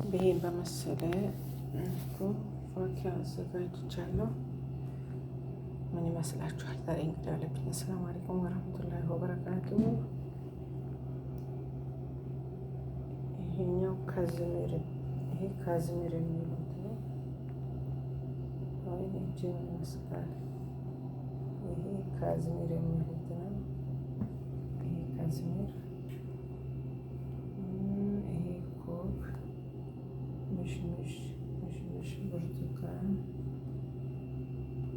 ይሄን በመሰለ ፋኪያ አዘጋጅቻለሁ። ምን ይመስላችኋል? ዛሬ እንግዲህ አለብኝ። አሰላሙ አለይኩም ወራህመቱላሂ ወበረካቱ። ይሄኛው ካዝሚር፣ ይሄ ካዝሚር የሚሉት ነው። ወይ እጅ ይመስላል። ይሄ ካዝሚር የሚሉት ነው። ይሄ ካዝሚር፣ ይሄ ኮክ፣ ምሽምሽ፣ ብርቱካን፣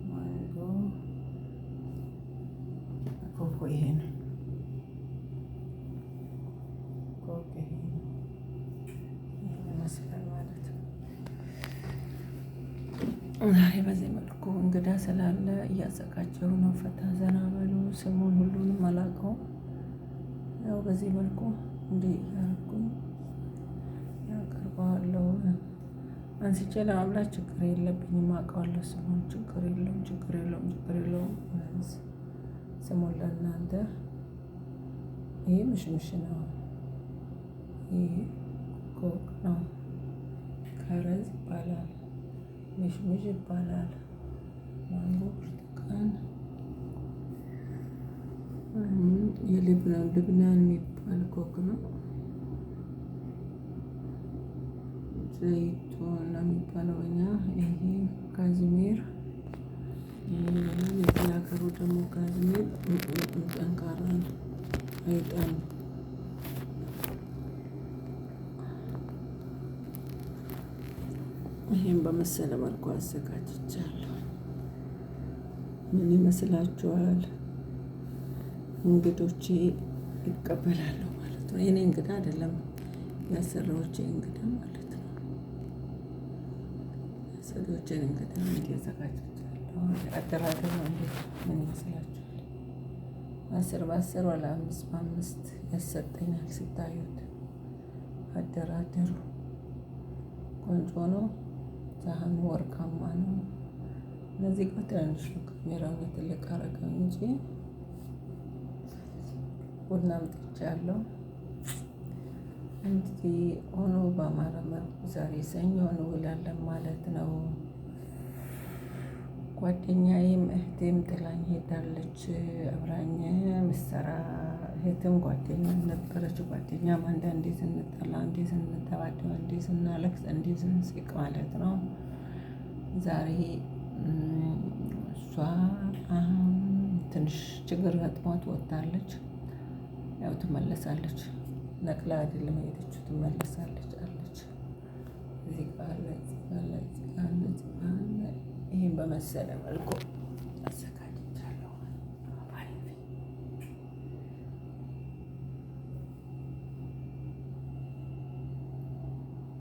ማንጎ፣ ኮኮ ይሄ ነው። ኮክ ይሄ ነው። ይሄን ይመስላል ማለት ነው። ዛሬ በዚህ መልኩ እንግዳ ስላለ እያዘጋጀሁ ነው። ፈታ ዘና በሉ። ስሙን ሁሉንም አላውቀውም። ያው በዚህ መልኩ እንዲህ ያልኩኝ ያቀርበዋለሁ። አንስቼ ለማብላት ችግር የለብኝም። አውቀዋለሁ ስሙን። ችግር የለውም። ስሙን ለእናንተ። ይሄ ምሽምሽ ነው። ይሄ ኮክ ነው። ከረዝ ይባላል። ምሽምሽ ይባላል። ማንጎ፣ ብርቱካን፣ ልብናን የሚባል ኮክ ነው። ዘይቱን ነው የሚባለው እኛ። ይሄ ካዝሚር፣ የሌላ ሀገሩ ደግሞ ካዝሚር ጠንካራ ነው፣ አይጣል ነው። ይሄን በመሰለ መልኩ አዘጋጅቻለሁ። ምን ይመስላችኋል? እንግዶቼ ይቀበላሉ ማለት ነው። የኔ እንግዳ አይደለም፣ ያሰራዎቼ እንግዳ ማለት ነው። ያሰራዎቼን እንግዳ እንዲያዘጋጅቻለሁ። አደራደሩ እንዴት ምን ይመስላችኋል? 10 በ10 ወላ 5 በ5 ያሰጠኛል። ስታዩት አደራደሩ ቆንጆ ነው። ሳህኑ ወርቃማ ነው። እነዚህ ጋር ትንንሽ ነው። ካሜራውን ትልቅ አረገው እንጂ ቡና አምጥቻለሁ። እንግዲህ ሆኖ በአማረ መልኩ ዛሬ ሰኞ እንውላለን ማለት ነው። ጓደኛዬም እህቴም ጥላኝ ሄዳለች። አብራኝ ምሰራ እህትም ጓደኛም ነበረች። ጓደኛም አንዳንዴ ስንጠላ፣ አንዴ ስንደባደብ፣ አንዴ ስናለቅስ፣ አንዴ ስንስቅ ማለት ነው። ዛሬ እሷ ትንሽ ችግር ገጥሟት ወጣለች። ያው ትመለሳለች። ነቅላ አይደለም የሄደችው፣ ትመለሳለች አለች። እዚህ ጋር ይሄን በመሰለ መልኩ